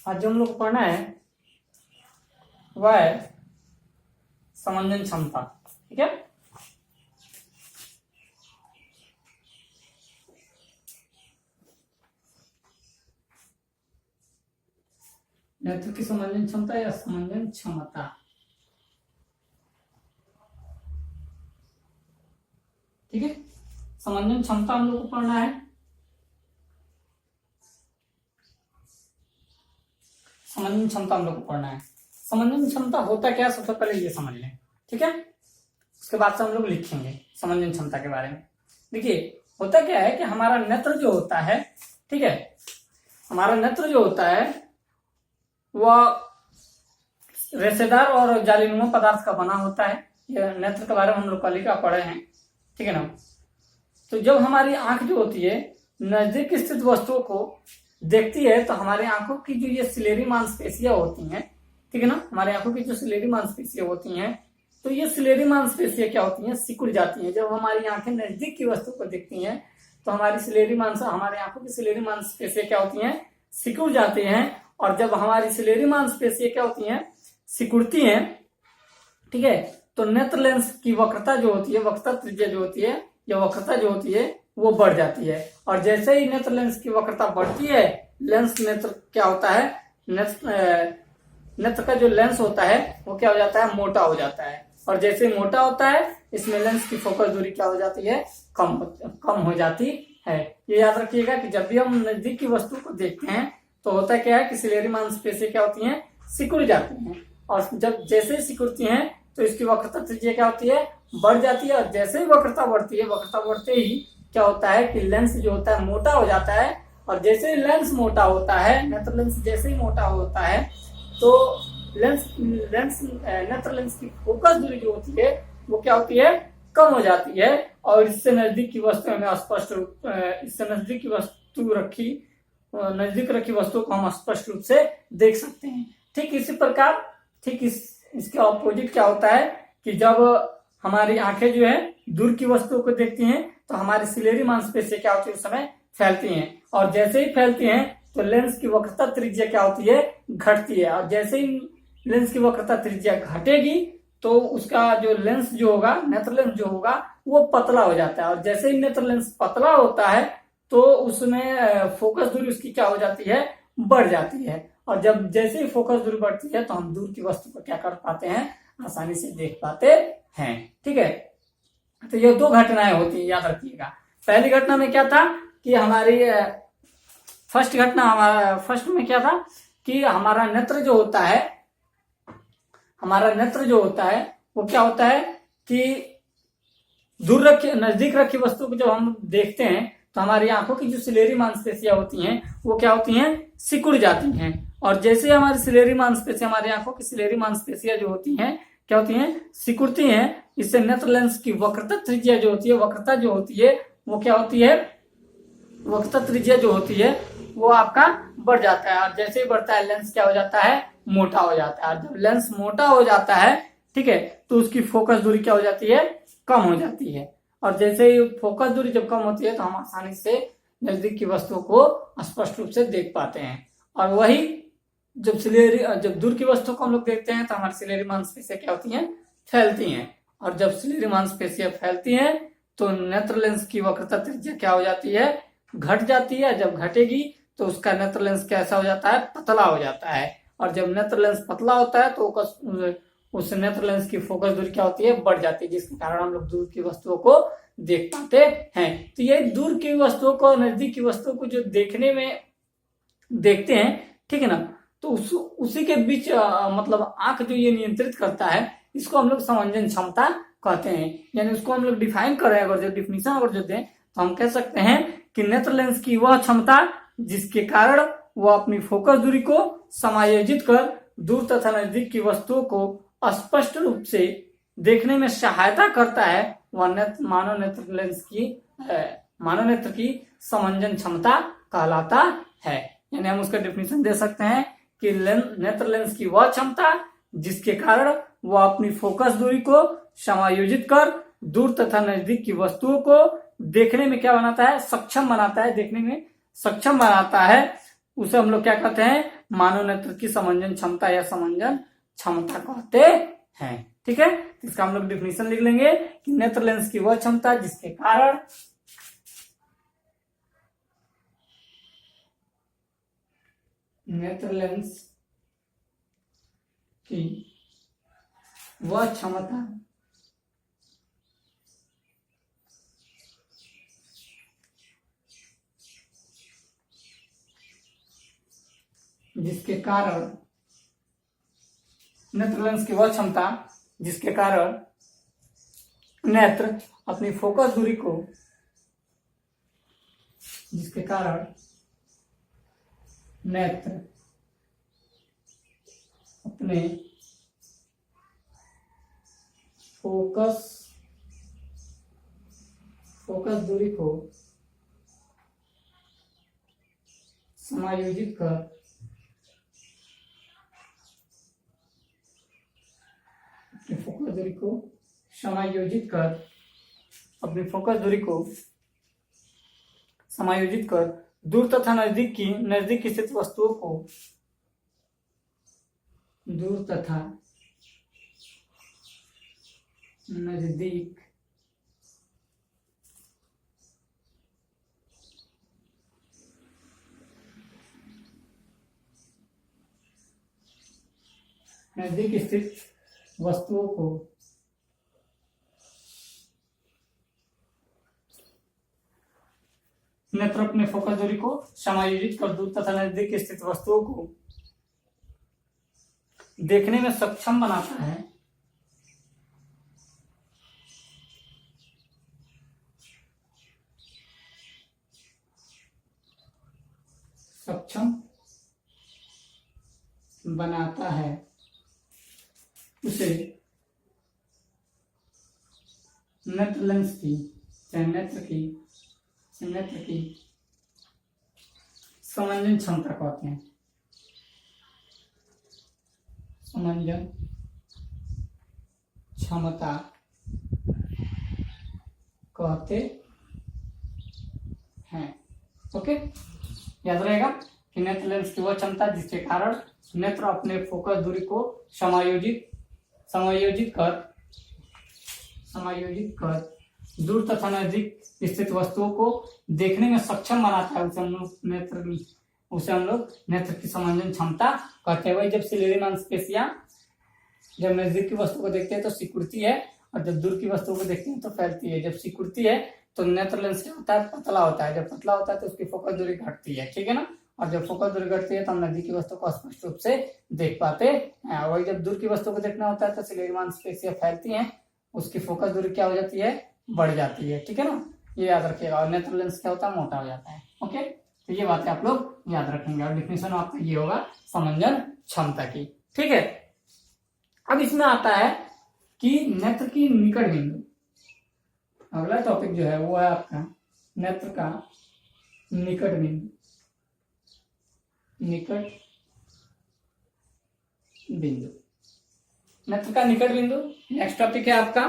आज जो हम लोग को पढ़ना है वह है समंजन क्षमता। ठीक है, नेत्र की समंजन क्षमता या समंजन क्षमता। ठीक है, समंजन क्षमता हम लोग को पढ़ना है। समंजन क्षमता हम लोग को पढ़ना है। समंजन क्षमता होता क्या, सबसे पहले ये समझ लें। ठीक है, उसके बाद से हम लोग लिखेंगे समंजन क्षमता के बारे में। देखिए, होता क्या है कि हमारा नेत्र जो होता है, ठीक है, हमारा नेत्र जो होता है वह रेशेदार और जालीनुमा पदार्थ का बना होता है। यह नेत्र के बारे में हम लोग कल का पढ़े हैं। ठीक है ना। तो जब हमारी आंख जो होती है नजदीक स्थित वस्तुओं को देखती है तो हमारी आंखों की जो ये सिलेरी मांसपेशियां होती हैं, ठीक है ना, हमारी आंखों की जो सिलेरी मांसपेशियां होती हैं, तो ये सिलेरी मांसपेशियां क्या होती हैं, सिकुड़ जाती हैं। जब हमारी आंखें नजदीक की वस्तु को देखती हैं तो हमारी आंखों की सिलेरी मांसपेशियां क्या होती हैं, सिकुड़ जाती हैं। और जब हमारी सिलेरी मांसपेशियां क्या होती हैं, सिकुड़ती हैं, ठीक है, तो नेत्र लेंस की वक्रता जो होती है, वक्रता त्रिज्या जो होती है, या वक्रता जो होती है वो बढ़ जाती है। और जैसे ही नेत्र लेंस की वक्रता बढ़ती है, लेंस नेत्र क्या होता है, नेत्र का जो लेंस होता है वो क्या हो जाता है, मोटा हो जाता है। और जैसे ही मोटा होता है इसमें लेंस की फोकस दूरी क्या हो जाती है, कम हो जाती है। ये याद रखिएगा कि जब भी हम नजदीक की वस्तु को देखते हैं तो होता क्या है कि सिलेरी मांसपेशियां क्या होती हैं, सिकुड़ जाती हैं। और जब जैसे ही सिकुड़ती हैं तो इसकी वक्रता त्रिज्या क्या होती है, बढ़ जाती है। और जैसे ही वक्रता बढ़ती है, वक्रता बढ़ते ही क्या होता है कि लेंस जो होता है मोटा हो जाता है। और जैसे ही लेंस मोटा होता है, नेत्र लेंस जैसे ही मोटा होता है तो नेत्र लेंस की फोकस दूरी जो होती है वो क्या होती है, कम हो जाती है। और इससे नजदीक की वस्तु में स्पष्ट रूप इससे नजदीक रखी वस्तुओं को हम स्पष्ट रूप से देख सकते हैं। ठीक इसी प्रकार इसके ऑपोजिट क्या होता है कि जब हमारी आंखें जो है दूर की वस्तुओं को देखती हैं तो हमारी सिलेरी मांसपेशियां क्या होती है, उस समय फैलती हैं। और जैसे ही फैलती हैं तो लेंस की वक्रता त्रिज्या क्या होती है, घटती है। और जैसे ही लेंस की वक्रता त्रिज्या घटेगी तो उसका जो लेंस जो होगा, नेत्र लेंस जो होगा वो पतला हो जाता है। और जैसे ही नेत्र लेंस पतला होता है तो उसमें फोकस दूरी उसकी क्या हो जाती है, बढ़ जाती है। और जब जैसे ही फोकस दूरी बढ़ती है तो हम दूर की वस्तु को क्या कर पाते हैं, आसानी से देख पाते हैं। ठीक है, तो ये दो घटनाएं होती है, याद रखिएगा। पहली घटना में क्या था कि फर्स्ट में क्या था कि हमारा नेत्र जो होता है वो क्या होता है कि नजदीक रखी वस्तु को जब हम देखते हैं तो हमारी आंखों की जो सिलेरी मांसपेशियां होती हैं वो क्या होती हैं, सिकुड़ जाती हैं। और जैसे हमारी हमारी आंखों की सिलेरी मांसपेशियां जो होती हैं क्या होती हैं, सिकुड़ती हैं। इससे नेत्र लेंस की वक्रता त्रिज्या जो होती है, वक्रता जो होती है वो क्या होती है, वक्रता त्रिज्या जो होती है वो आपका बढ़ जाता है। और जैसे ही बढ़ता है लेंस क्या हो जाता है, मोटा हो जाता है। और जब लेंस मोटा हो जाता है, ठीक है, तो उसकी फोकस दूरी क्या हो जाती है, कम हो जाती है। और जैसे ही फोकस दूरी जब कम होती है तो हम आसानी से नजदीक की वस्तुओं को स्पष्ट रूप से देख पाते हैं। और वही जब दूर की वस्तु को हम लोग देखते हैं तो हमारी सिलेरी मांसपेशियां क्या होती हैं, फैलती हैं। और जब सिलेरी मांसपेशियां फैलती हैं तो नेत्र लेंस की वक्रता त्रिज्या क्या हो जाती है, घट जाती है। जब घटेगी तो उसका नेत्र लेंस कैसा हो जाता है, पतला हो जाता है। और जब नेत्र लेंस पतला होता है तो उस नेत्र लेंस की फोकस दूरी क्या होती है, बढ़ जाती है, जिसके कारण हम लोग दूर की वस्तुओं को देख पाते हैं। तो ये दूर की वस्तुओं को, नजदीक की वस्तुओं को जो देखने में देखते हैं, ठीक है ना, तो उसी के बीच मतलब आंख जो ये नियंत्रित करता है, इसको हम लोग समंजन क्षमता कहते हैं। यानी उसको हम लोग डिफाइन करें, अगर जो डिफिनीशन अगर जो दें तो हम कह सकते हैं कि नेत्र लेंस की वह क्षमता जिसके कारण वह अपनी फोकस दूरी को समायोजित कर दूर तथा नजदीक की वस्तुओं को स्पष्ट रूप से देखने में सहायता करता है, वह मानव नेत्र की समंजन क्षमता कहलाता है। यानी हम उसका डिफिनीशन दे सकते हैं कि नेत्र लेंस की वह क्षमता जिसके कारण वह अपनी फोकस दूरी को समायोजित कर दूर तथा नजदीक की वस्तुओं को देखने में क्या बनाता है, सक्षम बनाता है, देखने में सक्षम बनाता है, उसे हम लोग क्या कहते हैं, मानव नेत्र की समंजन क्षमता या समंजन क्षमता कहते हैं। ठीक है, इसका हम लोग डिफिनेशन लिख लेंगे कि नेत्र लेंस की वह क्षमता जिसके कारण नेत्र लेंस की वह क्षमता जिसके कारण नेत्र लेंस की वह क्षमता जिसके कारण नेत्र अपनी फोकस दूरी को जिसके कारण नेत्र अपने फोकस दूरी को समायोजित कर फोकस दूरी को अपनी फोकस दूरी को समायोजित कर दूर तथा नजदीक स्थित वस्तुओं को दूर तथा नजदीक स्थित वस्तुओं को नेत्र अपने फोकस दूरी को समायोजित कर दूर तथा नजदीक स्थित वस्तुओं को देखने में सक्षम बनाता है। उसे नेत्र लेंस की नेत्र की समंजन क्षमता कहते हैं। समंजन क्षमता कहते हैं। ओके, याद रहेगा कि नेत्र लेंस की वह क्षमता जिसके कारण नेत्र अपने फोकस दूरी को समायोजित कर दूर तथा नजदीक स्थित वस्तुओं को देखने में सक्षम बनाता है। उसे हम लोग नेत्र की समंजन क्षमता कहते हैं। वही जब सिलेरी मांसपेशियां जब नजदीक की वस्तु को देखते हैं तो सिकुड़ती है और जब दूर की वस्तु को देखते हैं तो फैलती है। जब सिकुड़ती है तो नेत्र लेंस क्या होता है, पतला होता है। जब पतला होता है तो उसकी फोकस दूरी घटती है। ठीक है ना, और जब फोकस दूरी घटती है तो हम नजदीक की वस्तु को स्पष्ट रूप से देख पाते हैं। वही जब दूर की वस्तु को देखना होता है तो सिलेरी मांसपेशियां फैलती हैं, उसकी फोकस दूरी क्या हो जाती है, बढ़ जाती है। ठीक है ना, ये याद रखिएगा। और नेत्र लेंस क्या होता है, मोटा हो जाता है। ओके, तो ये बातें आप लोग याद रखेंगे और डिफिनेशन आपका ये होगा समंजन क्षमता की। ठीक है, अब इसमें आता है कि नेत्र की निकट बिंदु। अगला टॉपिक जो है वो है आपका नेत्र का निकट बिंदु। नेत्र का निकट बिंदु नेक्स्ट टॉपिक है आपका।